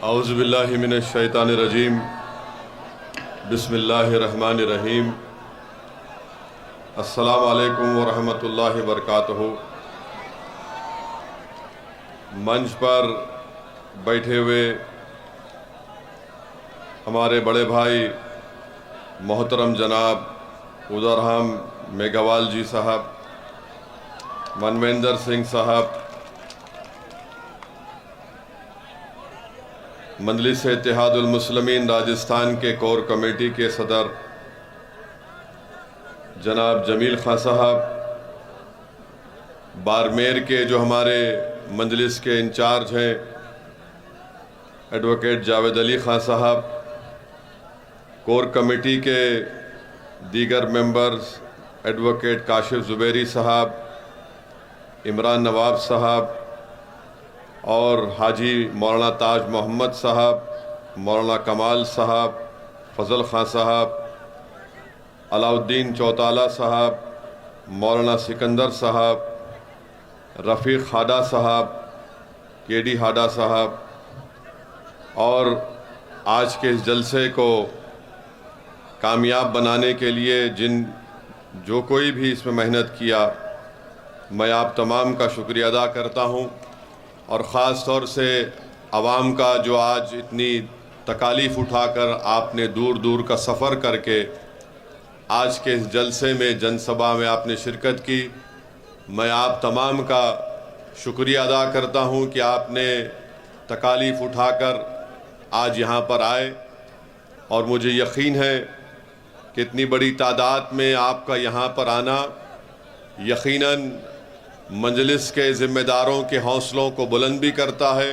औज़ुबिल्लाहि मिनश्शैतानिर्रजीम बिस्मिल्लाहिर्रहमानिर्रहीम। अस्सलामु अलैकुम वरहमतुल्लाहि वबरकातुहू। मंच पर बैठे हुए हमारे बड़े भाई मोहतरम जनाब उदरहम मेघवाल जी साहब, मनमेंदर सिंह साहब, मजलिस इत्तेहादुल मुस्लिमीन राजस्थान के कोर कमेटी के सदर जनाब जमील खां साहब, बारमेर के जो हमारे मजलिस के इंचार्ज हैं एडवोकेट जावेद अली खां साहब, कोर कमेटी के दीगर मेंबर्स एडवोकेट काशिफ ज़ुबैरी साहब, इमरान नवाब साहब और हाजी मौलाना ताज मोहम्मद साहब, मौलाना कमाल साहब, फजल खां साहब, अलाउद्दीन चौताला साहब, मौलाना सिकंदर साहब, रफ़ीक हाडा साहब, केडी हाडा साहब, और आज के इस जलसे को कामयाब बनाने के लिए जो कोई भी इसमें मेहनत किया, मैं आप तमाम का शुक्रिया अदा करता हूँ। और ख़ास तौर से आवाम का जो आज इतनी तकालीफ़ उठाकर आपने दूर दूर का सफ़र करके आज के इस जलसे में जनसभा में आपने शिरकत की, मैं आप तमाम का शुक्रिया अदा करता हूँ कि आपने तकालीफ़ उठाकर आज यहाँ पर आए। और मुझे यकीन है कि इतनी बड़ी तादाद में आपका यहाँ पर आना यकीनन मजलिस के ज़िम्मेदारों के हौसलों को बुलंद भी करता है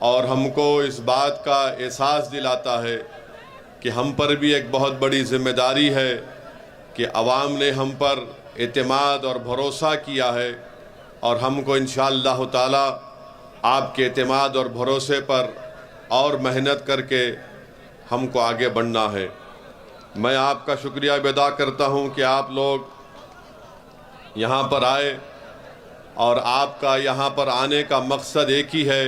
और हमको इस बात का एहसास दिलाता है कि हम पर भी एक बहुत बड़ी ज़िम्मेदारी है कि अवाम ने हम पर एतमाद और भरोसा किया है और हमको इंशाअल्लाह ताला आपके एतमाद और भरोसे पर और मेहनत करके हमको आगे बढ़ना है। मैं आपका शुक्रिया अदा करता हूँ कि आप लोग यहाँ पर आए और आपका यहाँ पर आने का मकसद एक ही है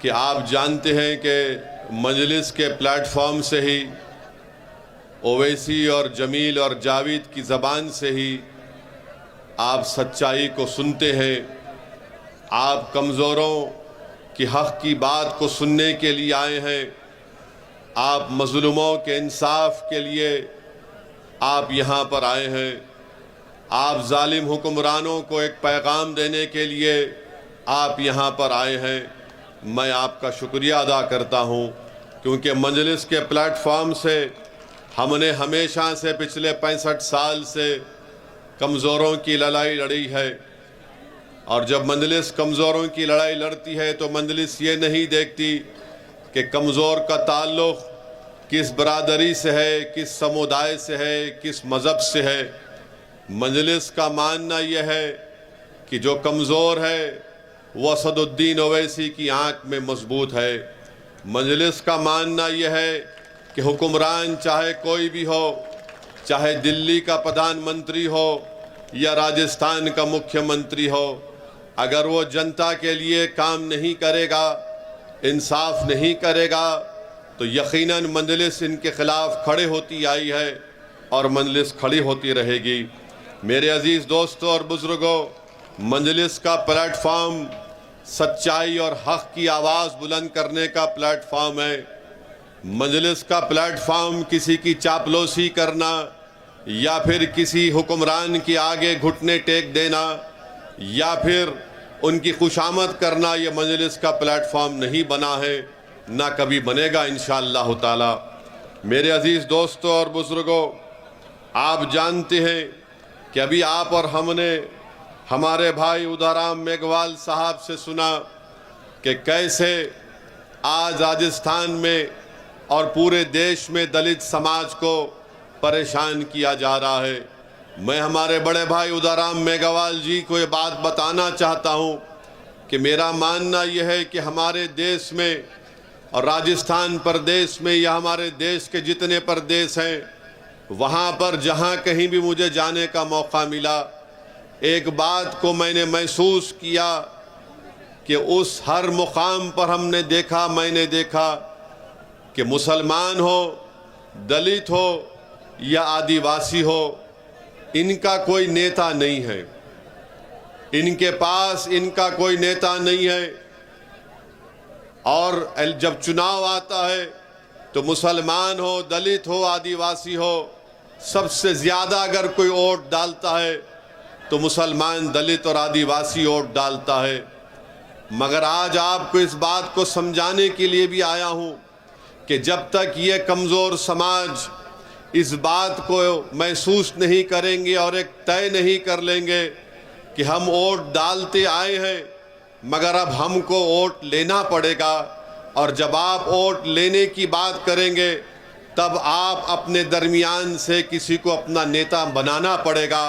कि आप जानते हैं कि मजलिस के प्लेटफॉर्म से ही ओवैसी और जमील और जावेद की ज़बान से ही आप सच्चाई को सुनते हैं। आप कमज़ोरों की हक़ की बात को सुनने के लिए आए हैं। आप मज़लूमों के इंसाफ के लिए आप यहाँ पर आए हैं। आप जालिम हुक्मरानों को एक पैगाम देने के लिए आप यहाँ पर आए हैं। मैं आपका शुक्रिया अदा करता हूँ क्योंकि मजलिस के प्लेटफॉर्म से हमने हमेशा से पिछले 65 साल से कमज़ोरों की लड़ाई लड़ी है। और जब मजलिस कमज़ोरों की लड़ाई लड़ती है तो मजलिस ये नहीं देखती कि कमज़ोर का ताल्लुक़ किस बरादरी से है, किस समुदाय से है, किस मज़हब से है। मजलिस का मानना यह है कि जो कमज़ोर है वह असदुद्दीन ओवैसी की आँख में मजबूत है। मजलिस का मानना यह है कि हुक्मरान चाहे कोई भी हो, चाहे दिल्ली का प्रधानमंत्री हो या राजस्थान का मुख्यमंत्री हो, अगर वो जनता के लिए काम नहीं करेगा, इंसाफ नहीं करेगा, तो यकीनन मजलिस इनके ख़िलाफ़ खड़े होती आई है और मजलिस खड़ी होती रहेगी। मेरे अजीज़ दोस्तों और बुज़ुर्गों, मजलिस का प्लेटफॉर्म सच्चाई और हक़ की आवाज़ बुलंद करने का प्लेटफॉर्म है। मजलिस का प्लेटफॉर्म किसी की चापलूसी करना या फिर किसी हुक्मरान के आगे घुटने टेक देना या फिर उनकी खुशामद करना, यह मजलिस का प्लेटफॉर्म नहीं बना है, ना कभी बनेगा इंशाअल्लाह ताला। मेरे अजीज़ दोस्तों और बुज़ुर्गों, आप जानते हैं कि अभी आप और हमने हमारे भाई उदरहम मेघवाल साहब से सुना कि कैसे आज राजस्थान में और पूरे देश में दलित समाज को परेशान किया जा रहा है। मैं हमारे बड़े भाई उदरहम मेघवाल जी को ये बात बताना चाहता हूँ कि मेरा मानना यह है कि हमारे देश में और राजस्थान प्रदेश में या हमारे देश के जितने प्रदेश हैं, वहाँ पर जहाँ कहीं भी मुझे जाने का मौका मिला, एक बात को मैंने महसूस किया कि उस हर मुकाम पर हमने देखा, मैंने देखा कि मुसलमान हो, दलित हो या आदिवासी हो, इनका कोई नेता नहीं है, इनके पास इनका कोई नेता नहीं है। और जब चुनाव आता है तो मुसलमान हो, दलित हो, आदिवासी हो, सबसे ज़्यादा अगर कोई वोट डालता है तो मुसलमान, दलित और आदिवासी वोट डालता है। मगर आज आपको इस बात को समझाने के लिए भी आया हूँ कि जब तक ये कमज़ोर समाज इस बात को महसूस नहीं करेंगे और एक तय नहीं कर लेंगे कि हम वोट डालते आए हैं मगर अब हमको वोट लेना पड़ेगा, और जब आप वोट लेने की बात करेंगे तब आप अपने दरमियान से किसी को अपना नेता बनाना पड़ेगा।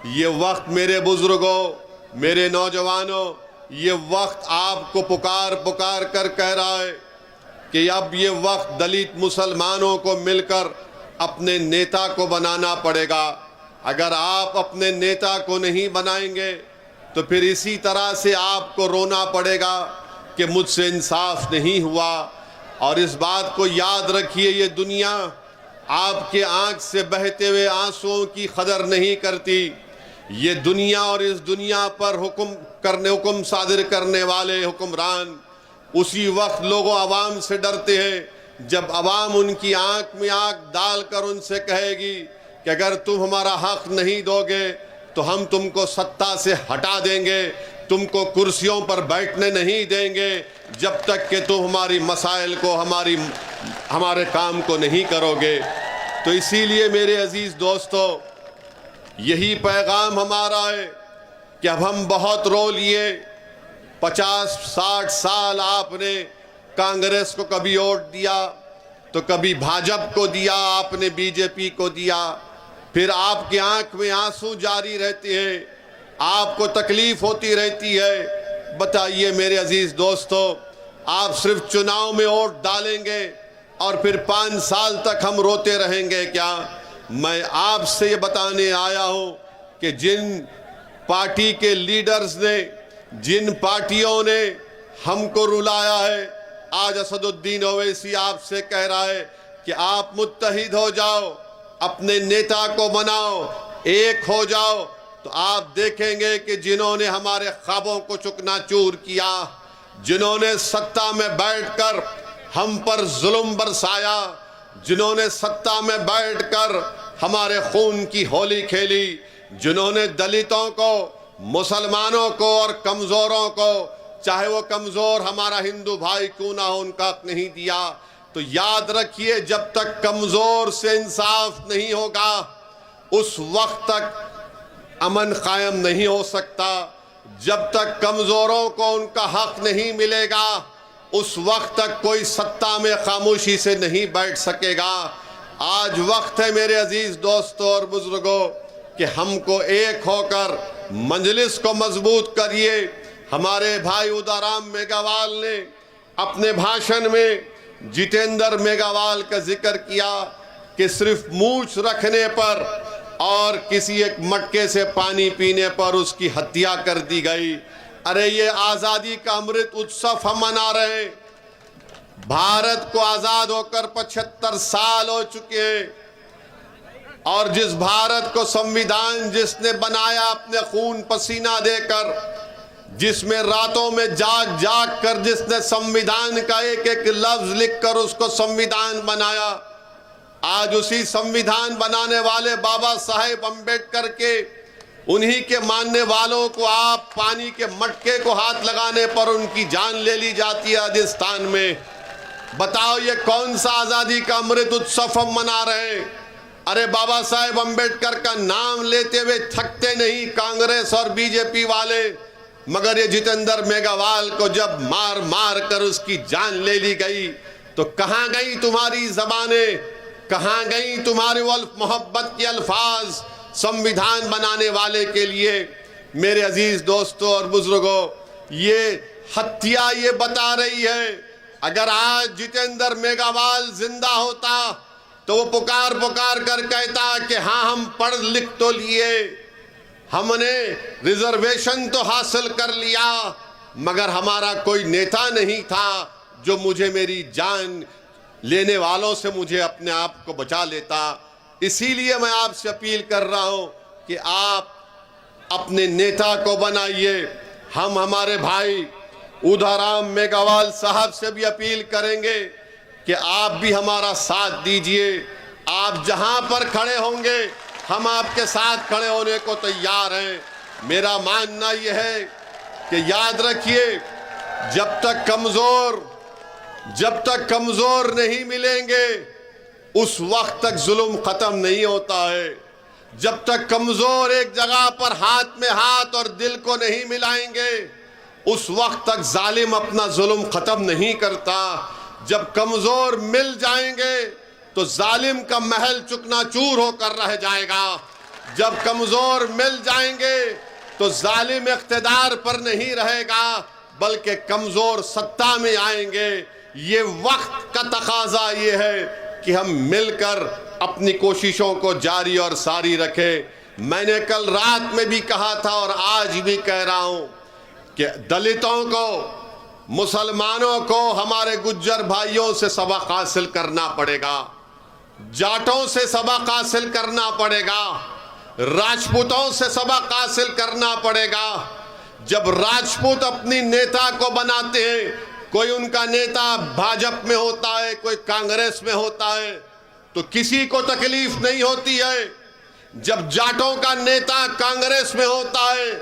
ये वक्त मेरे बुजुर्गों, मेरे नौजवानों, ये वक्त आपको पुकार पुकार कर कह रहा है कि अब ये वक्त दलित मुसलमानों को मिलकर अपने नेता को बनाना पड़ेगा। अगर आप अपने नेता को नहीं बनाएंगे तो फिर इसी तरह से आपको रोना पड़ेगा कि मुझसे इंसाफ नहीं हुआ। और इस बात को याद रखिए, ये दुनिया आपके आंख से बहते हुए आंसुओं की कदर नहीं करती। ये दुनिया और इस दुनिया पर हुक्म सादिर करने वाले हुक्मरान उसी वक्त लोगों आवाम से डरते हैं जब आवाम उनकी आंख में आंख डालकर उनसे कहेगी कि अगर तुम हमारा हक नहीं दोगे तो हम तुमको सत्ता से हटा देंगे, तुमको कुर्सियों पर बैठने नहीं देंगे जब तक कि तुम हमारी मसाइल को, हमारे काम को नहीं करोगे। तो इसीलिए मेरे अजीज़ दोस्तों, यही पैगाम हमारा है कि अब हम बहुत रो लिए। 50-60 साल आपने कांग्रेस को कभी वोट दिया तो कभी भाजपा को दिया, आपने बीजेपी को दिया, फिर आपकी आंख में आंसू जारी रहते हैं, आपको तकलीफ होती रहती है। बताइए मेरे अजीज दोस्तों, आप सिर्फ चुनाव में वोट डालेंगे और फिर 5 साल तक हम रोते रहेंगे क्या? मैं आपसे ये बताने आया हूं कि जिन पार्टी के लीडर्स ने, जिन पार्टियों ने हमको रुलाया है, आज असदुद्दीन ओवैसी आपसे कह रहा है कि आप मुत्तहिद हो जाओ, अपने नेता को बनाओ, एक हो जाओ, तो आप देखेंगे कि जिन्होंने हमारे ख्वाबों को चुकनाचूर किया, जिन्होंने सत्ता में बैठकर हम पर जुल्म बरसाया, जिन्होंने सत्ता में बैठकर हमारे खून की होली खेली, जिन्होंने दलितों को, मुसलमानों को और कमज़ोरों को, चाहे वो कमज़ोर हमारा हिंदू भाई क्यों ना हो, उनका हक नहीं दिया, तो याद रखिए जब तक कमज़ोर से इंसाफ नहीं होगा उस वक्त तक अमन कायम नहीं हो सकता। जब तक कमज़ोरों को उनका हक नहीं मिलेगा उस वक्त तक कोई सत्ता में खामोशी से नहीं बैठ सकेगा। आज वक्त है मेरे अजीज़ दोस्तों और बुजुर्गों कि हमको एक होकर मजलिस को मजबूत करिए। हमारे भाई उदाराम मेघवाल ने अपने भाषण में जितेंद्र मेघवाल का जिक्र किया कि सिर्फ मूछ रखने पर और किसी एक मटके से पानी पीने पर उसकी हत्या कर दी गई। अरे ये आज़ादी का अमृत उत्सव हम मना रहे हैं। भारत को आज़ाद होकर 75 साल हो चुके हैं और जिस भारत को संविधान जिसने बनाया अपने खून पसीना देकर, जिसमें रातों में जाग जाग कर जिसने संविधान का एक एक लफ्ज लिखकर उसको संविधान बनाया, आज उसी संविधान बनाने वाले बाबा साहेब अम्बेडकर के, उन्हीं के मानने वालों को आप पानी के मटके को हाथ लगाने पर उनकी जान ले ली जाती है राजस्थान में। बताओ ये कौन सा आज़ादी का अमृत उत्सव हम मना रहे हैं? अरे बाबा साहेब अम्बेडकर का नाम लेते हुए थकते नहीं कांग्रेस और बीजेपी वाले, मगर ये जितेंद्र मेघवाल को जब मार मार कर उसकी जान ले ली गई तो कहाँ गई तुम्हारी ज़बानें, कहाँ गई तुम्हारे वो मोहब्बत के अल्फाज संविधान बनाने वाले के लिए? मेरे अजीज दोस्तों और बुजुर्गों, ये हत्या ये बता रही है अगर आज जितेंद्र मेघवाल जिंदा होता तो वो पुकार पुकार कर कहता कि हाँ हम पढ़ लिख तो लिए, हमने रिजर्वेशन तो हासिल कर लिया, मगर हमारा कोई नेता नहीं था जो मुझे मेरी जान लेने वालों से मुझे अपने आप को बचा लेता। इसीलिए मैं आपसे अपील कर रहा हूं कि आप अपने नेता को बनाइए। हम हमारे भाई उदाराम मेघवाल साहब से भी अपील करेंगे कि आप भी हमारा साथ दीजिए। आप जहां पर खड़े होंगे हम आपके साथ खड़े होने को तैयार हैं। मेरा मानना यह है कि याद रखिए, जब तक कमजोर नहीं मिलेंगे उस वक्त तक जुल्म खत्म नहीं होता है। जब तक कमजोर एक जगह पर हाथ में हाथ और दिल को नहीं मिलाएंगे उस वक्त तक जालिम अपना जुल्म खत्म नहीं करता। जब कमजोर मिल जाएंगे तो जालिम का महल चुकनाचूर होकर रह जाएगा। जब कमजोर मिल जाएंगे तो जालिम इख्तिदार पर नहीं रहेगा बल्कि कमजोर सत्ता में आएंगे। ये वक्त का तकाजा ये है कि हम मिलकर अपनी कोशिशों को जारी और सारी रखें। मैंने कल रात में भी कहा था और आज भी कह रहा हूं कि दलितों को, मुसलमानों को हमारे गुज्जर भाइयों से सबक हासिल करना पड़ेगा, जाटों से सबक हासिल करना पड़ेगा, राजपूतों से सबक हासिल करना पड़ेगा। जब राजपूत अपनी नेता को बनाते हैं, कोई उनका नेता भाजपा में होता है, कोई कांग्रेस में होता है, तो किसी को तकलीफ नहीं होती है। जब जाटों का नेता कांग्रेस में होता है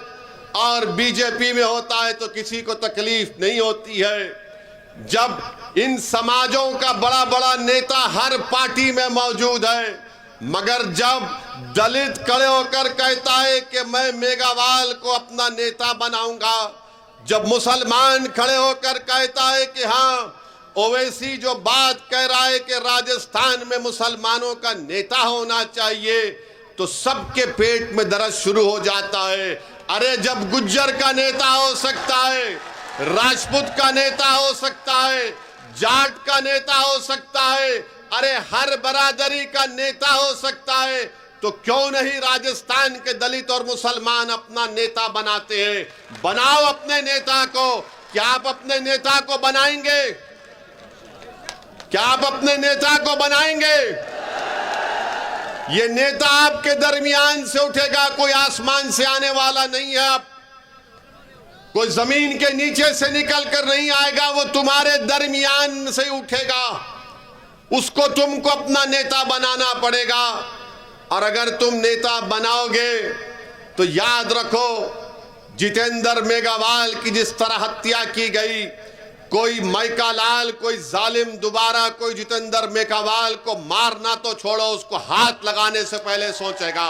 और बीजेपी में होता है तो किसी को तकलीफ नहीं होती है। जब इन समाजों का बड़ा बड़ा नेता हर पार्टी में मौजूद है, मगर जब दलित खड़े होकर कहता है कि मैं मेघवाल को अपना नेता बनाऊंगा, जब मुसलमान खड़े होकर कहता है कि हाँ ओवैसी जो बात कह रहा है कि राजस्थान में मुसलमानों का नेता होना चाहिए, तो सबके पेट में दर्द शुरू हो जाता है। अरे जब गुज्जर का नेता हो सकता है, राजपूत का नेता हो सकता है, जाट का नेता हो सकता है, अरे हर बरादरी का नेता हो सकता है, तो क्यों नहीं राजस्थान के दलित और मुसलमान अपना नेता बनाते हैं? बनाओ अपने नेता को। क्या आप अपने नेता को बनाएंगे? क्या आप अपने नेता को बनाएंगे? ये नेता आपके दरमियान से उठेगा, कोई आसमान से आने वाला नहीं है। आप कोई जमीन के नीचे से निकल कर नहीं आएगा, वो तुम्हारे दरमियान से उठेगा। उसको तुमको अपना नेता बनाना पड़ेगा। और अगर तुम नेता बनाओगे तो याद रखो, जितेंद्र मेघवाल की जिस तरह हत्या की गई, कोई मैका लाल, कोई जालिम दोबारा कोई जितेंद्र मेघवाल को मारना तो छोड़ो, उसको हाथ लगाने से पहले सोचेगा।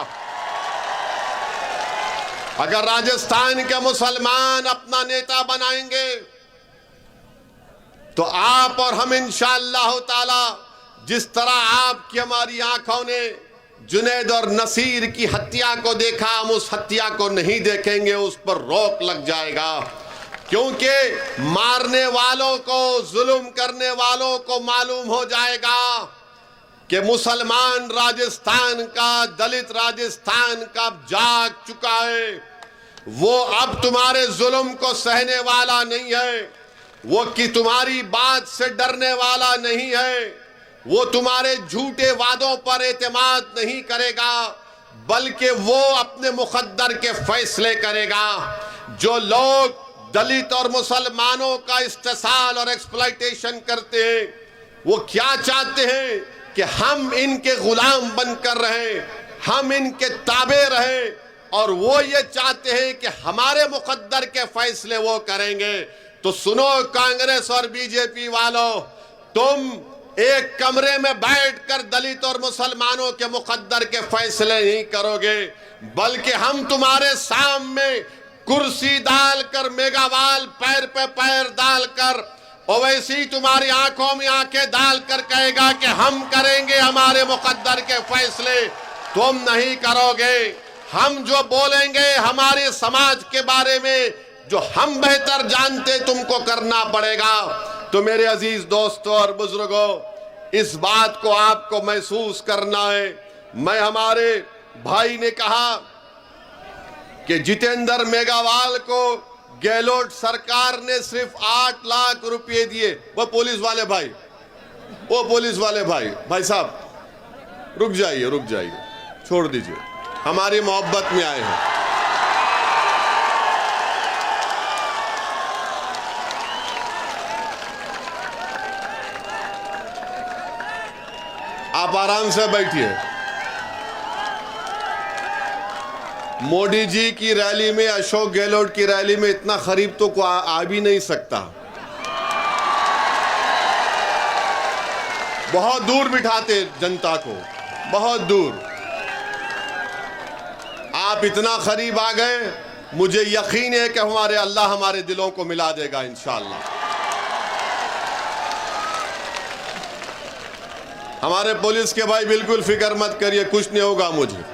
अगर राजस्थान के मुसलमान अपना नेता बनाएंगे तो आप और हम इंशाअल्लाह ताला, जिस तरह आपकी हमारी आंखों ने जुनैद और नसीर की हत्या को देखा, हम उस हत्या को नहीं देखेंगे, उस पर रोक लग जाएगा। क्योंकि मारने वालों को, जुल्म करने वालों को मालूम हो जाएगा कि मुसलमान राजस्थान का, दलित राजस्थान का जाग चुका है। वो अब तुम्हारे जुल्म को सहने वाला नहीं है, वो कि तुम्हारी बात से डरने वाला नहीं है, वो तुम्हारे झूठे वादों पर एतमाद नहीं करेगा, बल्कि वो अपने मुकद्दर के फैसले करेगा। जो लोग दलित और मुसलमानों का इस्तेसाल और एक्सप्लॉयटेशन करते हैं, वो क्या चाहते हैं कि हम इनके गुलाम बनकर रहें, हम इनके ताबे रहें, और वो ये चाहते हैं कि हमारे मुकद्दर के फैसले वो करेंगे। तो सुनो कांग्रेस और बीजेपी वालों, तुम एक कमरे में बैठकर दलित और मुसलमानों के मुकद्दर के फैसले नहीं करोगे, बल्कि हम तुम्हारे सामने कुर्सी डालकर, मेघवाल पैर पे पैर डालकर, ओवैसी तुम्हारी आंखों में आंखें डालकर कहेगा कि हम करेंगे हमारे मुकद्दर के फैसले, तुम नहीं करोगे। हम जो बोलेंगे हमारे समाज के बारे में, जो हम बेहतर जानते, तुमको करना पड़ेगा। तो मेरे अजीज दोस्तों और बुजुर्गों, इस बात को आपको महसूस करना है। मैं, हमारे भाई ने कहा कि जितेंद्र मेघवाल को गहलोत सरकार ने सिर्फ 8 लाख रुपए दिए। वो पुलिस वाले भाई, वो पुलिस वाले भाई साहब रुक जाइए, छोड़ दीजिए, हमारी मोहब्बत में आए हैं। आप आराम से बैठिए। मोदी जी की रैली में, अशोक गहलोत की रैली में इतना करीब तो कोई आ भी नहीं सकता। बहुत दूर बिठाते जनता को, बहुत दूर। आप इतना करीब आ गए, मुझे यकीन है कि हमारे अल्लाह हमारे दिलों को मिला देगा इंशाअल्लाह। हमारे पुलिस के भाई बिल्कुल फिक्र मत करिए, कुछ नहीं होगा मुझे,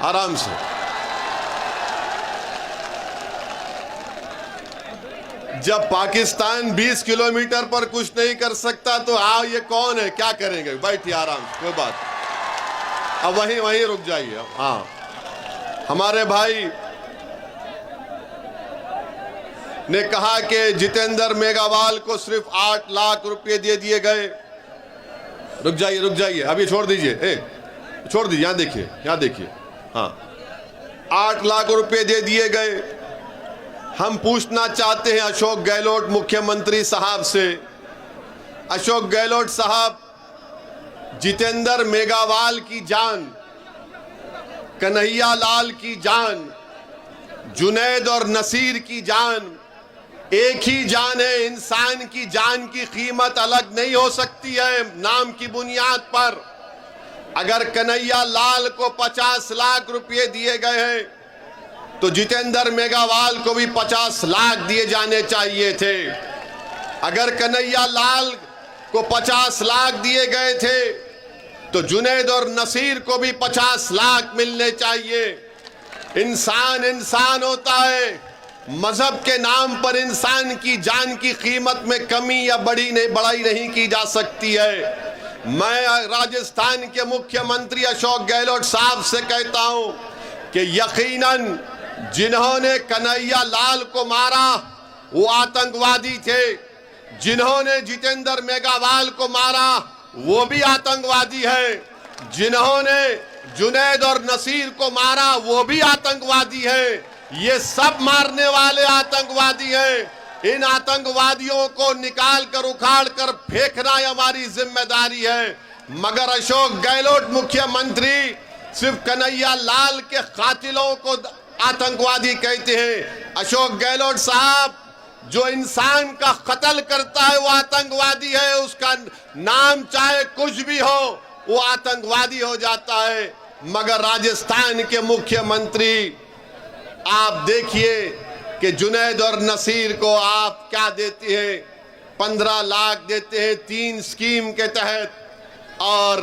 आराम से। जब पाकिस्तान 20 किलोमीटर पर कुछ नहीं कर सकता तो ये कौन है, क्या करेंगे? बैठिए आराम से, कोई बात। अब वहीं रुक जाइए। हाँ, हमारे भाई ने कहा कि जितेंद्र मेघवाल को सिर्फ 8 लाख रुपए दे दिए गए। रुक जाइए, अभी छोड़ दीजिए, छोड़ दीजिए, यहाँ देखिए। हाँ, 8 लाख रुपए दे दिए गए। हम पूछना चाहते हैं अशोक गहलोत मुख्यमंत्री साहब से, अशोक गहलोत साहब, जितेंद्र मेघवाल की जान, कन्हैया लाल की जान, जुनैद और नसीर की जान एक ही जान है। इंसान की जान की कीमत अलग नहीं हो सकती है नाम की बुनियाद पर। अगर कन्हैया लाल को 50 लाख रुपए दिए गए हैं तो जितेंद्र मेघवाल को भी 50 लाख दिए जाने चाहिए थे। अगर कन्हैया लाल को 50 लाख दिए गए थे तो जुनैद और नसीर को भी 50 लाख मिलने चाहिए। इंसान होता है, मजहब के नाम पर इंसान की जान की कीमत में कमी या बढ़ाई नहीं की जा सकती है। मैं राजस्थान के मुख्यमंत्री अशोक गहलोत साहब से कहता हूं कि यकीनन जिन्होंने कन्हैया लाल को मारा वो आतंकवादी थे, जिन्होंने जितेंद्र मेघवाल को मारा वो भी आतंकवादी है, जिन्होंने जुनैद और नसीर को मारा वो भी आतंकवादी है। ये सब मारने वाले आतंकवादी हैं। इन आतंकवादियों को निकाल कर उखाड़ कर फेंकना हमारी जिम्मेदारी है। मगर अशोक गहलोत मुख्यमंत्री सिर्फ कन्हैया लाल के कातिलों को आतंकवादी कहते हैं। अशोक गहलोत साहब, जो इंसान का कत्ल करता है वो आतंकवादी है, उसका नाम चाहे कुछ भी हो वो आतंकवादी हो जाता है। मगर राजस्थान के मुख्यमंत्री, आप देखिए कि जुनैद और नसीर को आप क्या देते हैं, 15 लाख देते हैं 3 स्कीम के तहत, और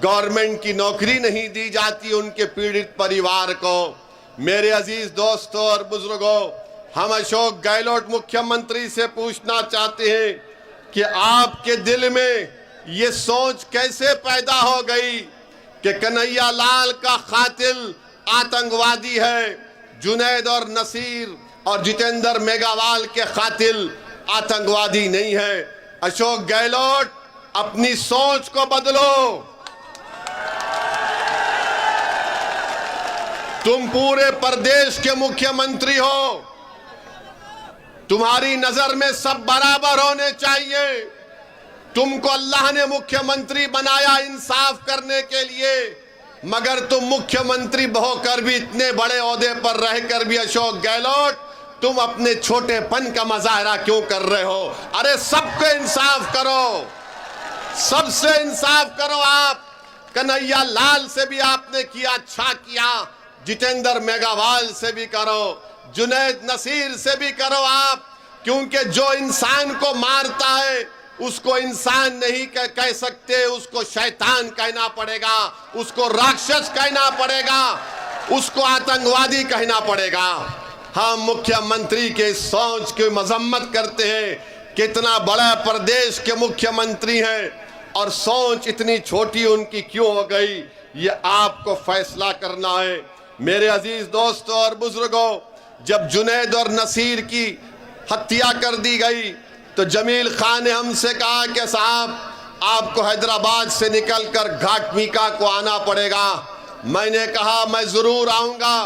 गवर्नमेंट की नौकरी नहीं दी जाती उनके पीड़ित परिवार को। मेरे अजीज दोस्तों और बुजुर्गों, हम अशोक गहलोत मुख्यमंत्री से पूछना चाहते हैं कि आपके दिल में ये सोच कैसे पैदा हो गई कि कन्हैया लाल का कातिल आतंकवादी है, जुनैद और नसीर और जितेंद्र मेघवाल के कातिल आतंकवादी नहीं है। अशोक गहलोत, अपनी सोच को बदलो। तुम पूरे प्रदेश के मुख्यमंत्री हो, तुम्हारी नजर में सब बराबर होने चाहिए। तुमको अल्लाह ने मुख्यमंत्री बनाया इंसाफ करने के लिए, मगर तुम मुख्यमंत्री होकर भी, इतने बड़े ओहदे पर रहकर भी अशोक गहलोत, तुम अपने छोटेपन का मुजाहरा क्यों कर रहे हो? अरे सबको इंसाफ करो, सबसे इंसाफ करो। आप कन्हैया लाल से भी आपने किया, अच्छा किया, जितेंद्र मेघवाल से भी करो, जुनैद नसीर से भी करो आप, क्योंकि जो इंसान को मारता है उसको इंसान नहीं कह सकते, उसको शैतान कहना पड़ेगा, उसको राक्षस कहना पड़ेगा, उसको आतंकवादी कहना पड़ेगा। हम मुख्यमंत्री के सोच की मजम्मत करते हैं। कितना बड़ा प्रदेश के मुख्यमंत्री हैं और सोच इतनी छोटी उनकी क्यों हो गई, ये आपको फैसला करना है। मेरे अजीज दोस्तों और बुजुर्गों, जब जुनैद और नसीर की हत्या कर दी गई तो जमील खान ने हमसे कहा कि साहब आपको हैदराबाद से निकलकर घाटमीका को आना पड़ेगा। मैंने कहा मैं ज़रूर आऊँगा।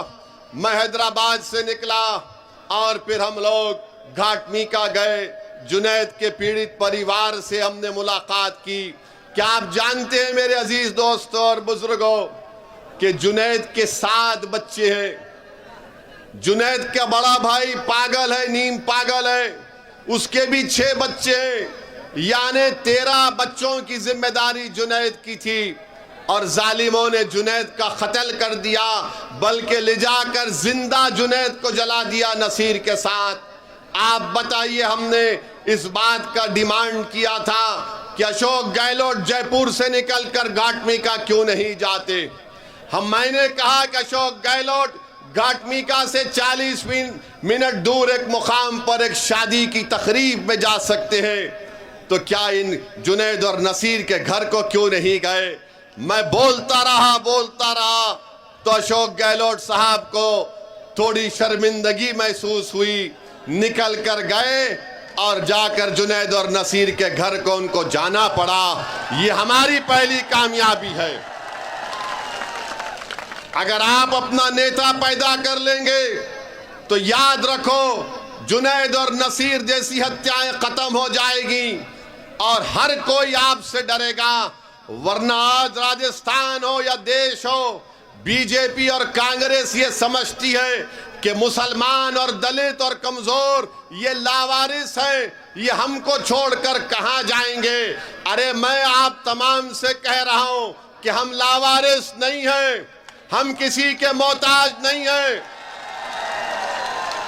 मैं हैदराबाद से निकला और फिर हम लोग घाटमीका गए। जुनैद के पीड़ित परिवार से हमने मुलाकात की। क्या आप जानते हैं मेरे अजीज दोस्तों और बुजुर्गों कि जुनैद के 7 बच्चे हैं। जुनैद का बड़ा भाई पागल है, नीम पागल है, उसके भी 6 बच्चे हैं, यानी 13 बच्चों की जिम्मेदारी जुनैद की थी। और जालिमों ने जुनैद का कत्ल कर दिया, बल्कि ले जाकर जिंदा जुनैद को जला दिया नसीर के साथ। आप बताइए, हमने इस बात का डिमांड किया था कि अशोक गहलोत जयपुर से निकलकर घाटमीका क्यों नहीं जाते। मैंने कहा कि अशोक गहलोत घाटमीका से 40 मिनट दूर एक मुकाम पर एक शादी की तकरीब में जा सकते हैं, तो क्या इन जुनैद और नसीर के घर को क्यों नहीं गए। मैं बोलता रहा तो अशोक गहलोत साहब को थोड़ी शर्मिंदगी महसूस हुई। निकल कर गए और जाकर जुनैद और नसीर के घर को उनको जाना पड़ा। ये हमारी पहली कामयाबी है। अगर आप अपना नेता पैदा कर लेंगे तो याद रखो जुनैद और नसीर जैसी हत्याएं खत्म हो जाएगी और हर कोई आपसे डरेगा। वरना आज राजस्थान हो या देश हो, बीजेपी और कांग्रेस ये समझती है कि मुसलमान और दलित और कमजोर ये लावारिस है, ये हमको छोड़कर कहां जाएंगे। अरे मैं आप तमाम से कह रहा हूं कि हम लावारिस नहीं हैं, हम किसी के मोहताज नहीं हैं।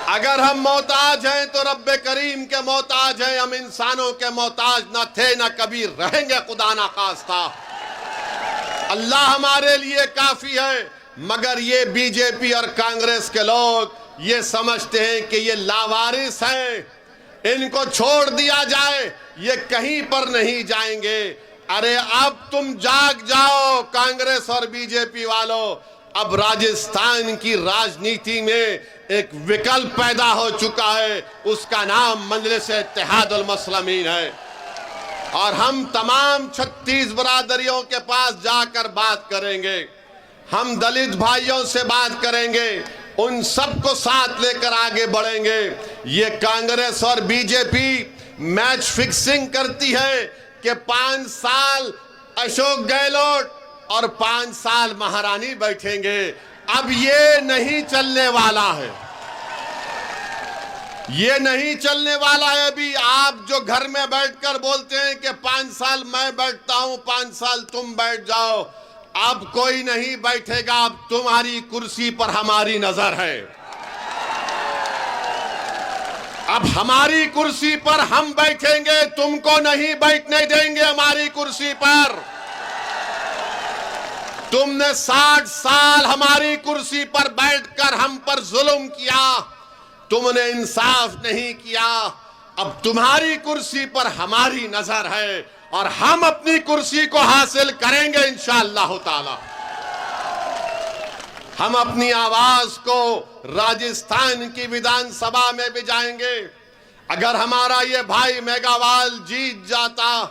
अगर हम मोहताज हैं तो रब्बे करीम के मोहताज हैं, हम इंसानों के मोहताज न थे न कभी रहेंगे, खुदा ना खास्ता। अल्लाह हमारे लिए काफी है। मगर ये बीजेपी और कांग्रेस के लोग ये समझते हैं कि ये लावारिस हैं, इनको छोड़ दिया जाए, ये कहीं पर नहीं जाएंगे। अरे अब तुम जाग जाओ कांग्रेस और बीजेपी वालों। अब राजस्थान की राजनीति में एक विकल्प पैदा हो चुका है, उसका नाम मजलिस-ए-इत्तेहादुल मुस्लिमीन है। और हम तमाम 36 बरादरियों के पास जाकर बात करेंगे, हम दलित भाइयों से बात करेंगे, उन सबको साथ लेकर आगे बढ़ेंगे। ये कांग्रेस और बीजेपी मैच फिक्सिंग करती है कि 5 साल अशोक गहलोत और 5 साल महारानी बैठेंगे। अब ये नहीं चलने वाला है, ये नहीं चलने वाला है। अभी आप जो घर में बैठकर बोलते हैं कि 5 साल मैं बैठता हूं, 5 साल तुम बैठ जाओ, अब कोई नहीं बैठेगा। अब तुम्हारी कुर्सी पर हमारी नजर है, अब हमारी कुर्सी पर हम बैठेंगे, तुमको नहीं बैठने देंगे हमारी कुर्सी पर। तुमने 60 साल हमारी कुर्सी पर बैठकर हम पर जुल्म किया, तुमने इंसाफ नहीं किया। अब तुम्हारी कुर्सी पर हमारी नजर है और हम अपनी कुर्सी को हासिल करेंगे इंशाअल्लाह ताला। हम अपनी आवाज को राजस्थान की विधानसभा में भी जाएंगे। अगर हमारा ये भाई मेघावाल जीत जाता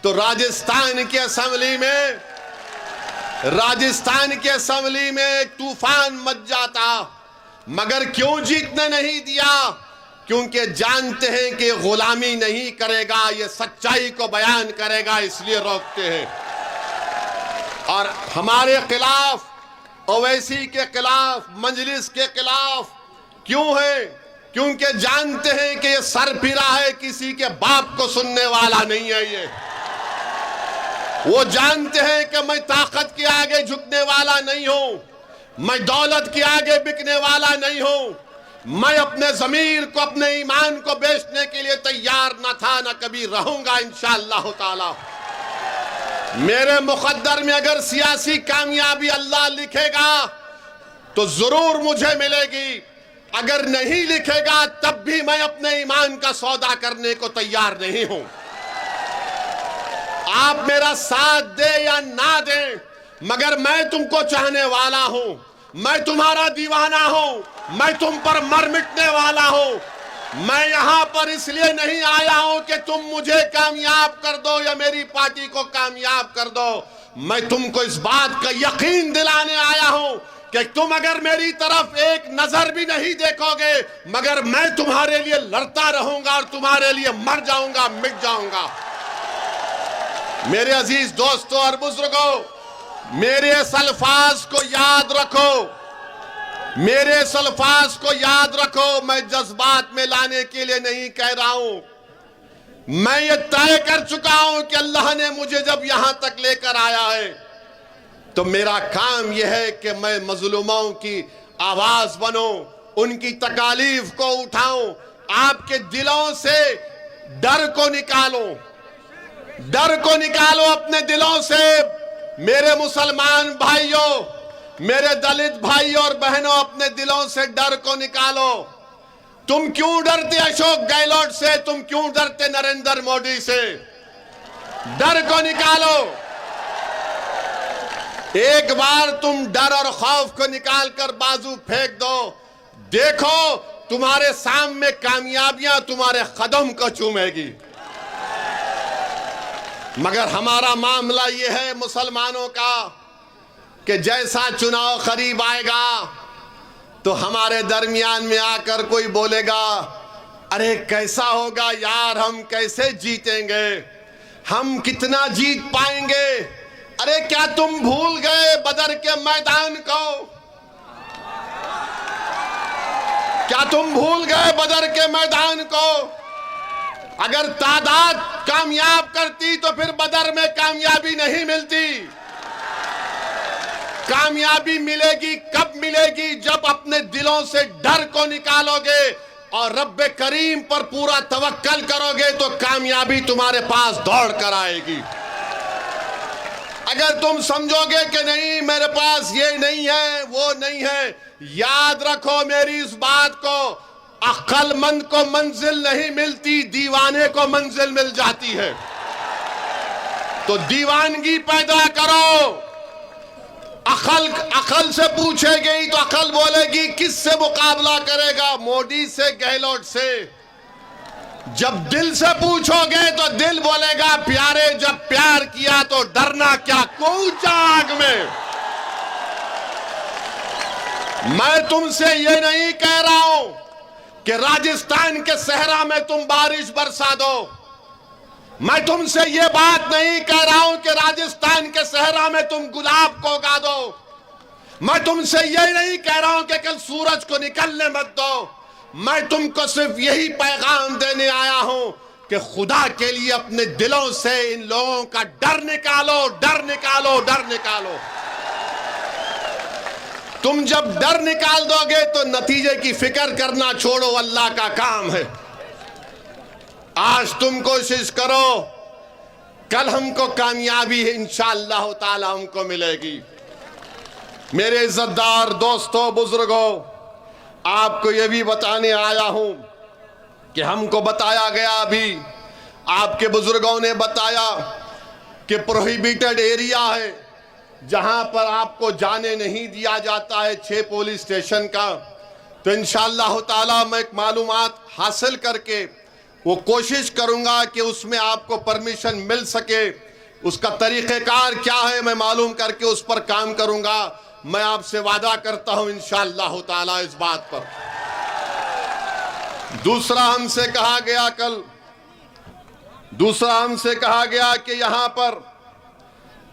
तो राजस्थान की असेंबली में एक तूफान मच जाता। मगर क्यों जीतने नहीं दिया? क्योंकि जानते हैं कि गुलामी नहीं करेगा, ये सच्चाई को बयान करेगा, इसलिए रोकते हैं। और हमारे खिलाफ, ओवैसी के खिलाफ, मजलिस के खिलाफ क्यों है? क्योंकि जानते हैं कि ये सरफिरा है, किसी के बाप को सुनने वाला नहीं है। ये वो जानते हैं कि मैं ताकत के आगे झुकने वाला नहीं हूं, मैं दौलत के आगे बिकने वाला नहीं हूं। मैं अपने ज़मीर को, अपने ईमान को बेचने के लिए तैयार न था, न कभी रहूंगा इंशाअल्लाह ताला। मेरे मुकद्दर में अगर सियासी कामयाबी अल्लाह लिखेगा तो जरूर मुझे मिलेगी, अगर नहीं लिखेगा तब भी मैं अपने ईमान का सौदा करने को तैयार नहीं हूं। आप मेरा साथ दे या ना दे, मगर मैं तुमको चाहने वाला हूं। मैं तुम्हारा दीवाना हूं, मैं तुम पर मर मिटने वाला हूं। मैं यहां पर इसलिए नहीं आया हूं कि तुम मुझे कामयाब कर दो या मेरी पार्टी को कामयाब कर दो। मैं तुमको इस बात का यकीन दिलाने आया हूं कि तुम अगर मेरी तरफ एक नजर भी नहीं देखोगे, मगर मैं तुम्हारे लिए लड़ता रहूंगा और तुम्हारे लिए मर जाऊंगा, मिट जाऊंगा। मेरे अजीज दोस्तों और बुजुर्गों, मेरे इस अल्फाज को याद रखो, मेरे इस अल्फाज को याद रखो। मैं जज्बात में लाने के लिए नहीं कह रहा हूं। मैं ये तय कर चुका हूं कि अल्लाह ने मुझे जब यहां तक लेकर आया है तो मेरा काम यह है कि मैं मजलूमों की आवाज बनूं, उनकी तकालीफ को उठाऊं, आपके दिलों से डर को निकालो, डर को निकालो अपने दिलों से। मेरे मुसलमान भाइयों, मेरे दलित भाइयों और बहनों, अपने दिलों से डर को निकालो। तुम क्यों डरते अशोक गहलोत से? तुम क्यों डरते नरेंद्र मोदी से? डर को निकालो। एक बार तुम डर और खौफ को निकालकर बाजू फेंक दो, देखो तुम्हारे सामने कामयाबियां तुम्हारे कदम को चूमेगी। मगर हमारा मामला यह है मुसलमानों का कि जैसा चुनाव करीब आएगा तो हमारे दरमियान में आकर कोई बोलेगा, अरे कैसा होगा यार, हम कैसे जीतेंगे, हम कितना जीत पाएंगे। अरे क्या तुम भूल गए बदर के मैदान को? क्या तुम भूल गए बदर के मैदान को? अगर तादाद कामयाब करती तो फिर बदर में कामयाबी नहीं मिलती। कामयाबी मिलेगी कब मिलेगी? जब अपने दिलों से डर को निकालोगे और रब्बे करीम पर पूरा तवक्कल करोगे तो कामयाबी तुम्हारे पास दौड़ कर आएगी। अगर तुम समझोगे कि नहीं मेरे पास ये नहीं है वो नहीं है, याद रखो मेरी इस बात को, अक्लमंद को मंजिल नहीं मिलती, दीवाने को मंजिल मिल जाती है। तो दीवानगी पैदा करो। अकल से पूछेगी तो अकल बोलेगी किससे मुकाबला करेगा, मोदी से, गहलोत से। जब दिल से पूछोगे तो दिल बोलेगा प्यारे, जब प्यार किया तो डरना क्या, कूचा आग में। मैं तुमसे ये नहीं कह रहा हूं कि राजस्थान के सहरा में तुम बारिश बरसा दो। मैं तुमसे ये बात नहीं कह रहा हूं कि राजस्थान के सहरा में तुम गुलाब को उगा दो। मैं तुमसे ये नहीं कह रहा हूं कि कल सूरज को निकलने मत दो। मैं तुमको सिर्फ यही पैगाम देने आया हूं कि खुदा के लिए अपने दिलों से इन लोगों का डर निकालो, डर निकालो, डर निकालो। तुम जब डर निकाल दोगे तो नतीजे की फिक्र करना छोड़ो, अल्लाह का काम है। आज तुम कोशिश करो, कल हमको कामयाबी इंशाअल्लाह ताला हमको मिलेगी। मेरे इज्जतदार दोस्तों, बुजुर्गों, आपको यह भी बताने आया हूं कि हमको बताया गया, अभी आपके बुजुर्गों ने बताया कि प्रोहिबिटेड एरिया है जहां पर आपको जाने नहीं दिया जाता है, 6 पुलिस स्टेशन का। तो इंशाअल्लाह ताला मैं एक मालूमात हासिल करके वो कोशिश करूंगा कि उसमें आपको परमिशन मिल सके। उसका तरीक़ेकार क्या है मैं मालूम करके उस पर काम करूंगा। मैं आपसे वादा करता हूं इंशाअल्लाह ताला इस बात पर। दूसरा हमसे कहा गया कि यहां पर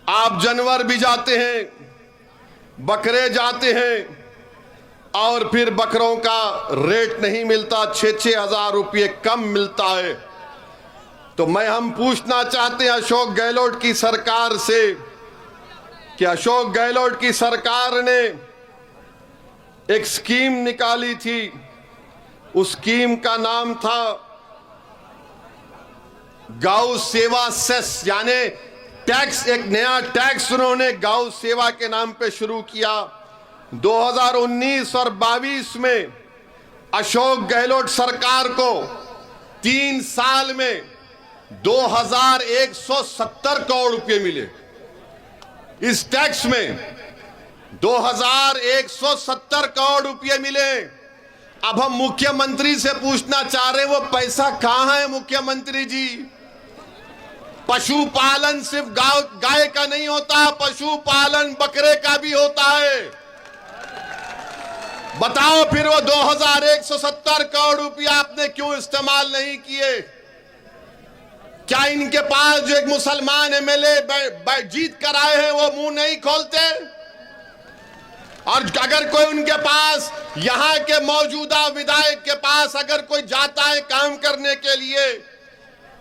आप जानवर भी जाते हैं, बकरे जाते हैं और फिर बकरों का रेट नहीं मिलता, 6-6 हजार रुपये कम मिलता है। तो हम पूछना चाहते हैं अशोक गहलोत की सरकार से कि अशोक गहलोत की सरकार ने एक स्कीम निकाली थी, उस स्कीम का नाम था गौ सेवा सेस, यानी टैक्स, एक नया टैक्स उन्होंने गौ सेवा के नाम पे शुरू किया। 2019 और 22 में अशोक गहलोत सरकार को 3 साल में 2170 करोड़ रुपए मिले इस टैक्स में। 2170 करोड़ रुपए मिले। अब हम मुख्यमंत्री से पूछना चाह रहे हैं, वो पैसा कहां है मुख्यमंत्री जी? पशुपालन सिर्फ गाय का नहीं होता, पशुपालन बकरे का भी होता है। बताओ फिर वो 2170 करोड़ रुपया आपने क्यों इस्तेमाल नहीं किए? क्या इनके पास जो एक मुसलमान एमएलए जीत कर आए हैं वो मुंह नहीं खोलते? और अगर कोई उनके पास, यहां के मौजूदा विधायक के पास अगर कोई जाता है काम करने के लिए,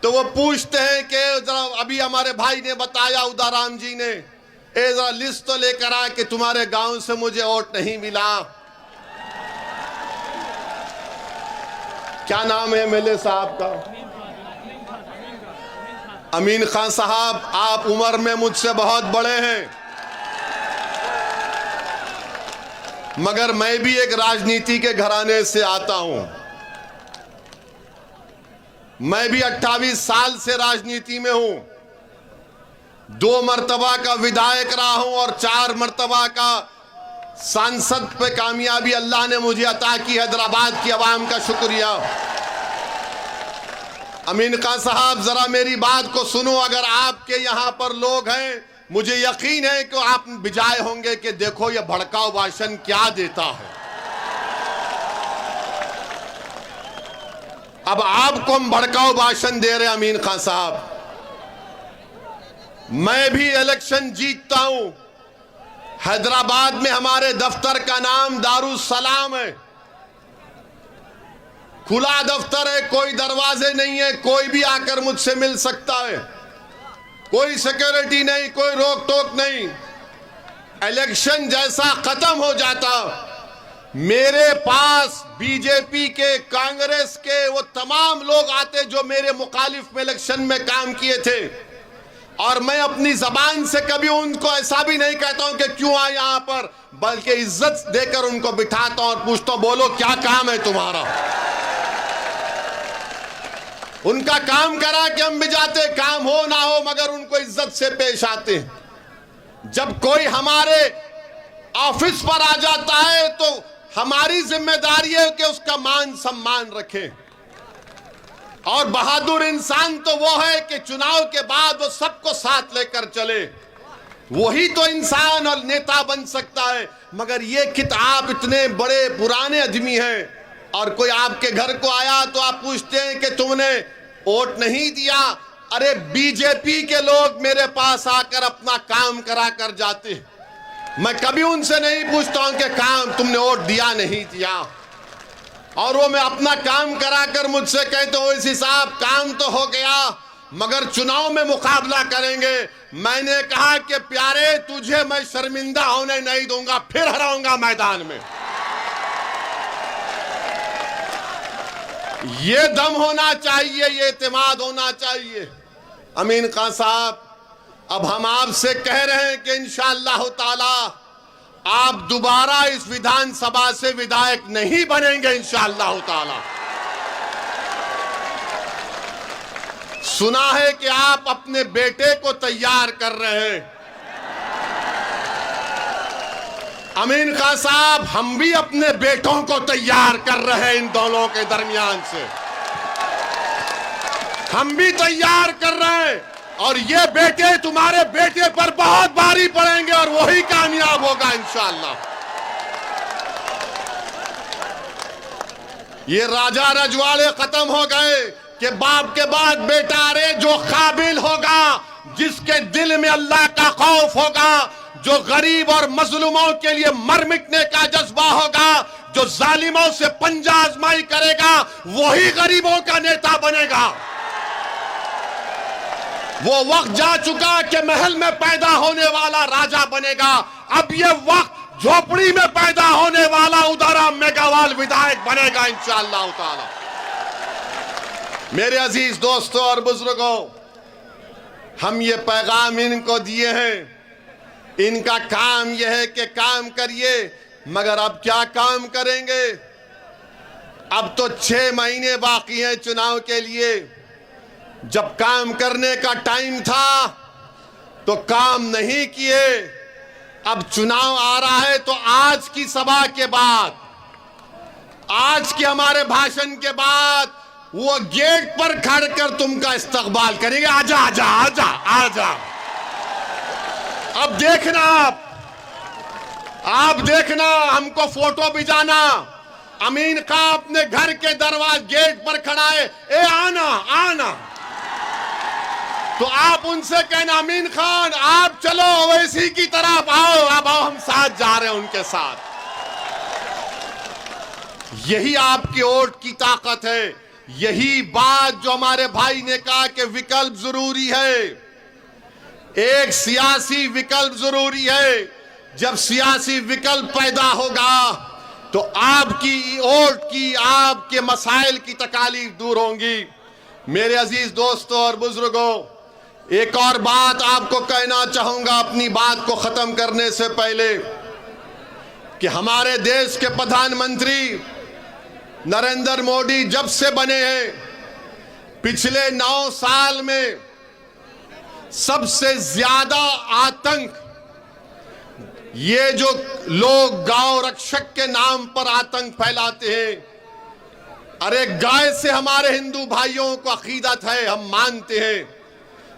तो वो पूछते हैं कि जरा, अभी हमारे भाई ने बताया, उदाराम जी ने, जरा लिस्ट तो लेकर आ कि तुम्हारे गांव से मुझे वोट नहीं मिला। क्या नाम है एमएलए साहब का? अमीन खान साहब। आप उम्र में मुझसे बहुत बड़े हैं, मगर मैं भी एक राजनीति के घराने से आता हूं। मैं भी 28 साल से राजनीति में हूं। 2 मर्तबा का विधायक रहा हूं और 4 मर्तबा का सांसद पे कामयाबी अल्लाह ने मुझे अता की। हैदराबाद की आवाम का शुक्रिया। अमीन खान साहब, जरा मेरी बात को सुनो। अगर आपके यहां पर लोग हैं, मुझे यकीन है कि आप बिजाए होंगे कि देखो ये भड़काऊ भाषण क्या देता है। अब आपको हम भड़काऊ भाषण दे रहे हैं अमीन खान साहब। मैं भी इलेक्शन जीतता हूं। हैदराबाद में हमारे दफ्तर का नाम दारुस्सलाम है। खुला दफ्तर है, कोई दरवाजे नहीं है, कोई भी आकर मुझसे मिल सकता है, कोई सिक्योरिटी नहीं, कोई रोक टोक नहीं। इलेक्शन जैसा खत्म हो जाता, मेरे पास बीजेपी के, कांग्रेस के वो तमाम लोग आते जो मेरे मुखालिफ में इलेक्शन में काम किए थे, और मैं अपनी जबान से कभी उनको ऐसा भी नहीं कहता हूं कि क्यों आए यहां पर, बल्कि इज्जत देकर उनको बिठाता हूं और पूछता हूं, बोलो क्या काम है तुम्हारा? उनका काम करा कि हम भी जाते, काम हो ना हो, मगर उनको इज्जत से पेश आते। जब कोई हमारे ऑफिस पर आ जाता है तो हमारी जिम्मेदारी है कि उसका मान सम्मान रखें। और बहादुर इंसान तो वो है कि चुनाव के बाद वो सबको साथ लेकर चले, वही तो इंसान और नेता बन सकता है। मगर ये कित आप इतने बड़े पुराने आदमी हैं और कोई आपके घर को आया तो आप पूछते हैं कि तुमने वोट नहीं दिया। अरे बीजेपी के लोग मेरे पास आकर अपना काम करा कर जाते हैं, मैं कभी उनसे नहीं पूछता हूं कि काम तुमने वोट दिया नहीं दिया, और वो मैं अपना काम कराकर मुझसे कहते हो इसी साहब काम तो हो गया मगर चुनाव में मुकाबला करेंगे। मैंने कहा कि प्यारे तुझे मैं शर्मिंदा होने नहीं दूंगा, फिर हराऊंगा मैदान में। ये दम होना चाहिए, ये एतमाद होना चाहिए। अमीन खान साहब, अब हम आपसे कह रहे हैं कि इंशाअल्लाह ताला आप दोबारा इस विधानसभा से विधायक नहीं बनेंगे इंशाअल्लाह ताला। सुना है कि आप अपने बेटे को तैयार कर रहे हैं। अमीन खान साहब, हम भी अपने बेटों को तैयार कर रहे हैं। इन दोनों के दरमियान से हम भी तैयार कर रहे हैं, और ये बेटे तुम्हारे बेटे पर बहुत भारी पड़ेंगे और वही कामयाब होगा इंशाअल्लाह। ये राजा रजवाड़े खत्म हो गए कि बाप के बाद बेटा। अरे जो काबिल होगा, जिसके दिल में अल्लाह का खौफ होगा, जो गरीब और मजलूमों के लिए मर मिटने का जज्बा होगा, जो जालिमों से पंजा आजमाई करेगा, वही गरीबों का नेता बनेगा। वो वक्त जा चुका कि महल में पैदा होने वाला राजा बनेगा। अब ये वक्त झोपड़ी में पैदा होने वाला उदाराम मेघावाल विधायक बनेगा इंशाअल्लाह ताला। मेरे अजीज दोस्तों और बुजुर्गों, हम ये पैगाम इनको दिए हैं। इनका काम यह है कि काम करिए, मगर अब क्या काम करेंगे? अब तो 6 महीने बाकी हैं चुनाव के लिए। जब काम करने का टाइम था तो काम नहीं किए, अब चुनाव आ रहा है तो आज की सभा के बाद, आज के हमारे भाषण के बाद वो गेट पर खड़ कर तुमका इस्तकबाल करेंगे। आजा आजा आजा आजा। अब देखना, आप देखना, हमको फोटो भिजाना। अमीन खां अपने घर के दरवाजे गेट पर खड़ा है, ए आना आना। तो आप उनसे कहना, अमीन खान आप चलो ओवैसी की तरफ आओ, अब आओ, हम साथ जा रहे हैं उनके साथ। यही आपके वोट की ताकत है। यही बात जो हमारे भाई ने कहा कि विकल्प जरूरी है, एक सियासी विकल्प जरूरी है। जब सियासी विकल्प पैदा होगा तो आपकी वोट की, आपके मसाइल की तकालीफ दूर होंगी। मेरे अजीज दोस्तों और बुजुर्गों, एक और बात आपको कहना चाहूंगा अपनी बात को खत्म करने से पहले, कि हमारे देश के प्रधानमंत्री नरेंद्र मोदी जब से बने हैं, पिछले 9 साल में सबसे ज्यादा आतंक, ये जो लोग गांव रक्षक के नाम पर आतंक फैलाते हैं, अरे गाय से हमारे हिंदू भाइयों को अकीदत है, हम मानते हैं,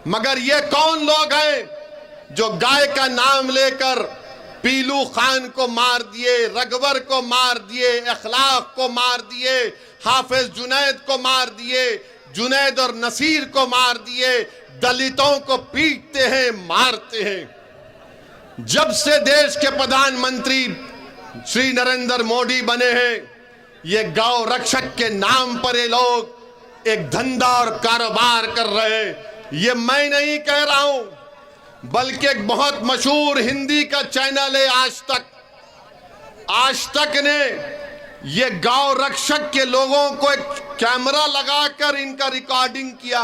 मगर ये कौन लोग हैं जो गाय का नाम लेकर पीलू खान को मार दिए, रघुवर को मार दिए, अखलाक को मार दिए, हाफिज जुनैद को मार दिए, जुनैद और नसीर को मार दिए, दलितों को पीटते हैं, मारते हैं। जब से देश के प्रधानमंत्री श्री नरेंद्र मोदी बने हैं, ये गौ रक्षक के नाम पर ये लोग एक धंधा और कारोबार कर रहे हैं। ये मैं नहीं कह रहा हूं, बल्कि एक बहुत मशहूर हिंदी का चैनल है आज तक ने ये गौ रक्षक के लोगों को एक कैमरा लगाकर इनका रिकॉर्डिंग किया,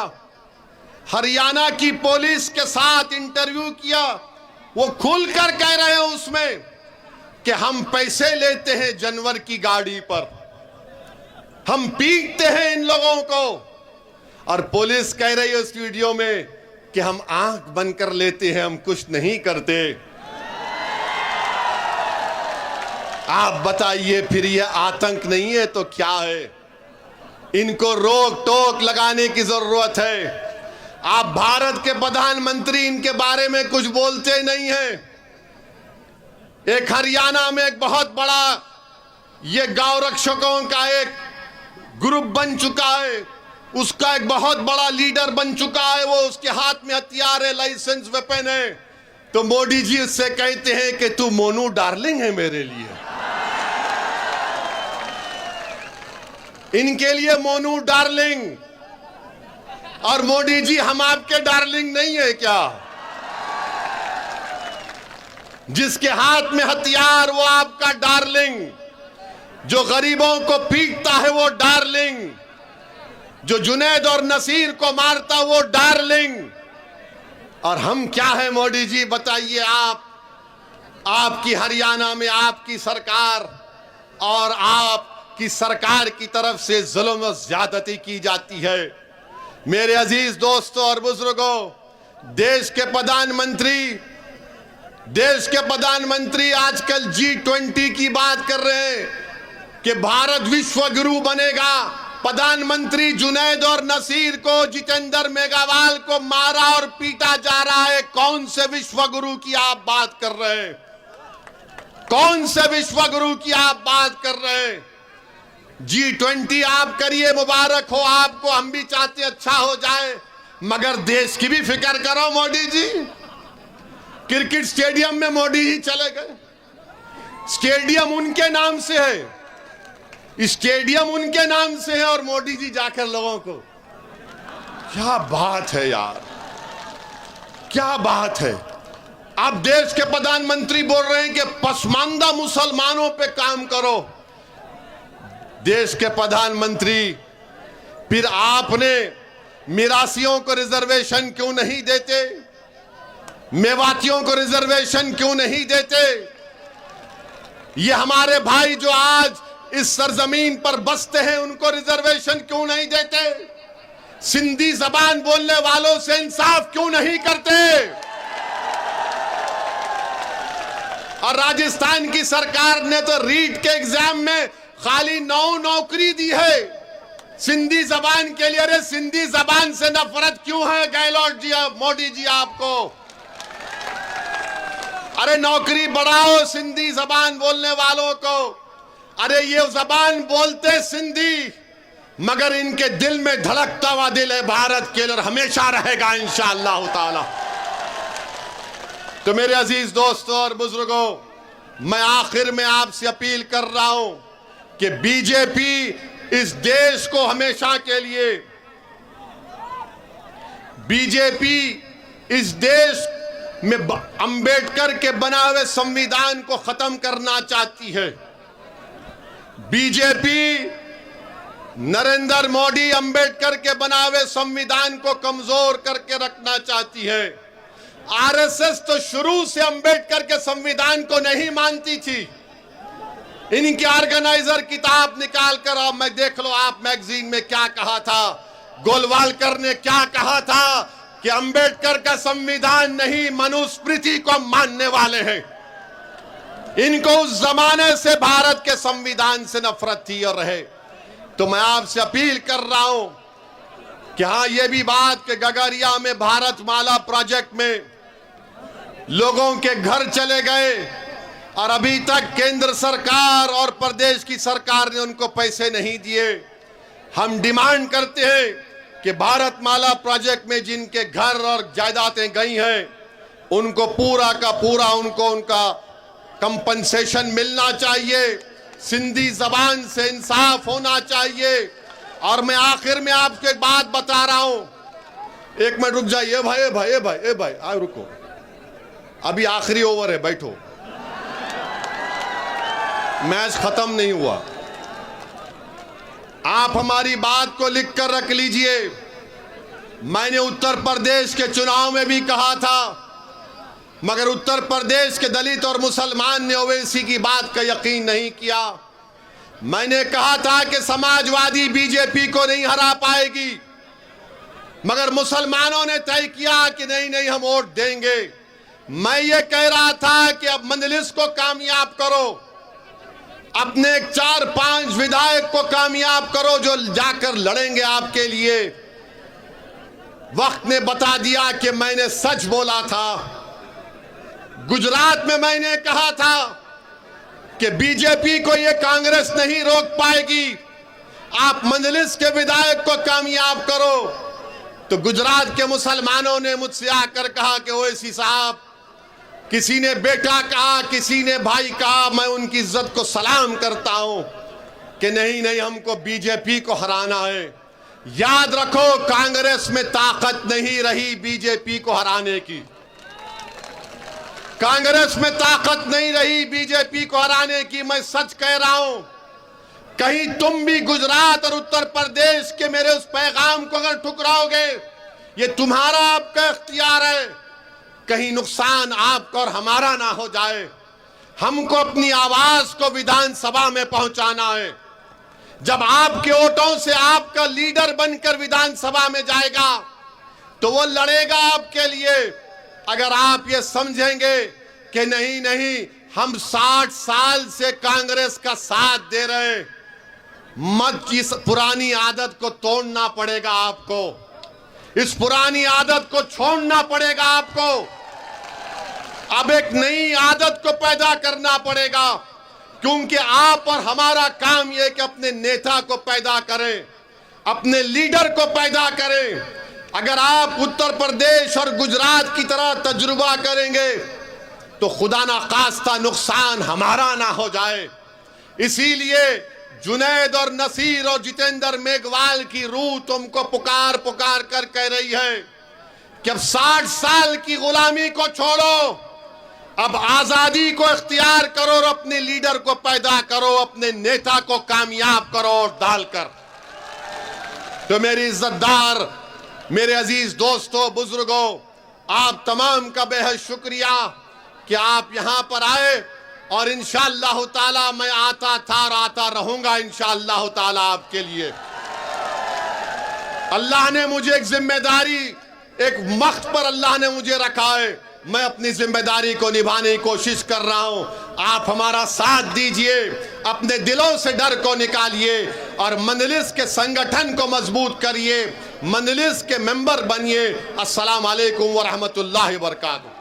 हरियाणा की पुलिस के साथ इंटरव्यू किया। वो खुलकर कह रहे हैं उसमें कि हम पैसे लेते हैं जानवर की गाड़ी पर, हम पीटते हैं इन लोगों को, और पुलिस कह रही है उस वीडियो में कि हम आंख बंद कर लेते हैं, हम कुछ नहीं करते। आप बताइए, फिर ये आतंक नहीं है तो क्या है? इनको रोक टोक लगाने की जरूरत है। आप भारत के प्रधानमंत्री इनके बारे में कुछ बोलते नहीं हैं। एक हरियाणा में एक बहुत बड़ा ये गौ रक्षकों का एक ग्रुप बन चुका है, उसका एक बहुत बड़ा लीडर बन चुका है, वो उसके हाथ में हथियार है, लाइसेंस वेपन है। तो मोदी जी उससे कहते हैं कि तू मोनू डार्लिंग है मेरे लिए। इनके लिए मोनू डार्लिंग, और मोदी जी हम आपके डार्लिंग नहीं है क्या? जिसके हाथ में हथियार वो आपका डार्लिंग, जो गरीबों को पीटता है वो डार्लिंग, जो जुनैद और नसीर को मारता वो डार्लिंग। और हम क्या है मोदी जी बताइए? आपकी हरियाणा में आपकी सरकार और आपकी सरकार की तरफ से जुल्म और ज्यादती की जाती है। मेरे अजीज दोस्तों और बुजुर्गों, देश के प्रधानमंत्री आजकल G20 की बात कर रहे हैं कि भारत विश्व गुरु बनेगा। प्रधानमंत्री जुनैद और नसीर को, जितेंद्र मेघवाल को मारा और पीटा जा रहा है। कौन से विश्व गुरु की आप बात कर रहे हैं? कौन से विश्व गुरु की आप बात कर रहे हैं? G20 आप करिए, मुबारक हो आपको, हम भी चाहते अच्छा हो जाए, मगर देश की भी फिक्र करो मोदी जी। क्रिकेट स्टेडियम में मोदी ही चले गए। स्टेडियम उनके नाम से है, स्टेडियम उनके नाम से है, और मोदी जी जाकर लोगों को, क्या बात है यार, क्या बात है। अब देश के प्रधानमंत्री बोल रहे हैं कि पसमानदा मुसलमानों पे काम करो। देश के प्रधानमंत्री, फिर आपने मिरासियों को रिजर्वेशन क्यों नहीं देते? मेवातियों को रिजर्वेशन क्यों नहीं देते? ये हमारे भाई जो आज इस सरजमीन पर बसते हैं, उनको रिजर्वेशन क्यों नहीं देते? सिंधी जबान बोलने वालों से इंसाफ क्यों नहीं करते? और राजस्थान की सरकार ने तो रीट के एग्जाम में खाली 9 नौकरी दी है सिंधी जबान के लिए। अरे सिंधी जबान से नफरत क्यों है गहलोत जी, मोदी जी आपको? अरे नौकरी बढ़ाओ सिंधी जबान बोलने वालों को। अरे ये जबान बोलते सिंधी, मगर इनके दिल में धड़कता हुआ दिल है भारत के लिए, और हमेशा रहेगा इंशाअल्लाह ताला। तो मेरे अजीज दोस्तों और बुजुर्गों, मैं आखिर में आपसे अपील कर रहा हूं कि बीजेपी इस देश को हमेशा के लिए, बीजेपी इस देश में अंबेडकर के बनाए हुए संविधान को खत्म करना चाहती है। बीजेपी नरेंद्र मोदी अंबेडकर के बनाए हुए संविधान को कमजोर करके रखना चाहती है। आरएसएस तो शुरू से अंबेडकर के संविधान को नहीं मानती थी। इनकी ऑर्गेनाइजर किताब निकाल कर अब मैं देख लो आप मैगजीन में क्या कहा था। गोलवालकर ने क्या कहा था कि अंबेडकर का संविधान नहीं, मनुस्मृति को मानने वाले हैं। इनको उस जमाने से भारत के संविधान से नफरत थी और रहे। तो मैं आपसे अपील कर रहा हूं कि हां, यह भी बात कि गगरिया में भारत माला प्रोजेक्ट में लोगों के घर चले गए और अभी तक केंद्र सरकार और प्रदेश की सरकार ने उनको पैसे नहीं दिए। हम डिमांड करते हैं कि भारत माला प्रोजेक्ट में जिनके घर और जायदादें गई हैं उनको पूरा का पूरा उनका कंपनसेशन मिलना चाहिए। सिंधी जबान से इंसाफ होना चाहिए। और मैं आखिर में आपको एक बात बता रहा हूं, एक मिनट रुक जाइए भाई आओ रुको, अभी आखिरी ओवर है, बैठो, मैच खत्म नहीं हुआ। आप हमारी बात को लिख कर रख लीजिए। मैंने उत्तर प्रदेश के चुनाव में भी कहा था, मगर उत्तर प्रदेश के दलित और मुसलमान ने ओवैसी की बात का यकीन नहीं किया। मैंने कहा था कि समाजवादी बीजेपी को नहीं हरा पाएगी, मगर मुसलमानों ने तय किया कि नहीं हम वोट देंगे। मैं ये कह रहा था कि अब मंजलिस को कामयाब करो, अपने 4-5 विधायक को कामयाब करो जो जाकर लड़ेंगे आपके लिए। वक्त ने बता दिया कि मैंने सच बोला था। गुजरात में मैंने कहा था कि बीजेपी को ये कांग्रेस नहीं रोक पाएगी, आप मंजलिस के विधायक को कामयाब करो। तो गुजरात के मुसलमानों ने मुझसे आकर कहा कि ओवैसी साहब, किसी ने बेटा कहा, किसी ने भाई कहा, मैं उनकी इज्जत को सलाम करता हूं कि नहीं हमको बीजेपी को हराना है। याद रखो, कांग्रेस में ताकत नहीं रही बीजेपी को हराने की। कांग्रेस में ताकत नहीं रही बीजेपी को हराने की। मैं सच कह रहा हूं, कहीं तुम भी गुजरात और उत्तर प्रदेश के मेरे उस पैगाम को अगर ठुकराओगे, ये तुम्हारा आपका इख्तियार है। कहीं नुकसान आपका और हमारा ना हो जाए। हमको अपनी आवाज को विधानसभा में पहुंचाना है। जब आपके वोटों से आपका लीडर बनकर विधानसभा में जाएगा तो वो लड़ेगा आपके लिए। अगर आप ये समझेंगे कि नहीं हम 60 साल से कांग्रेस का साथ दे रहे हैं, मत, इस पुरानी आदत को तोड़ना पड़ेगा आपको। इस पुरानी आदत को छोड़ना पड़ेगा आपको। अब एक नई आदत को पैदा करना पड़ेगा, क्योंकि आप और हमारा काम यह कि अपने नेता को पैदा करें, अपने लीडर को पैदा करें। अगर आप उत्तर प्रदेश और गुजरात की तरह तजुर्बा करेंगे तो खुदा ना खास्ता नुकसान हमारा ना हो जाए। इसीलिए जुनैद और नसीर और जितेंद्र मेघवाल की रूह तुमको पुकार कर कह रही है कि अब 60 साल की गुलामी को छोड़ो, अब आजादी को इख्तियार करो और अपने लीडर को पैदा करो, अपने नेता को कामयाब करो और डालकर। तो मेरी इज्जतदार, मेरे अजीज दोस्तों, बुजुर्गों, आप तमाम का बेहद शुक्रिया कि आप यहां पर आए। और इंशाअल्लाह ताला मैं आता था और आता रहूंगा इंशाअल्लाह ताला आपके लिए। अल्लाह ने मुझे एक जिम्मेदारी, एक वक्त पर अल्लाह ने मुझे रखा है। मैं अपनी जिम्मेदारी को निभाने की कोशिश कर रहा हूं। आप हमारा साथ दीजिए, अपने दिलों से डर को निकालिए और मजलिस के संगठन को मजबूत करिए, मजलिस के मेंबर बनिए। अस्सलाम वालेकुम व रहमतुल्लाहि व बरकातहू।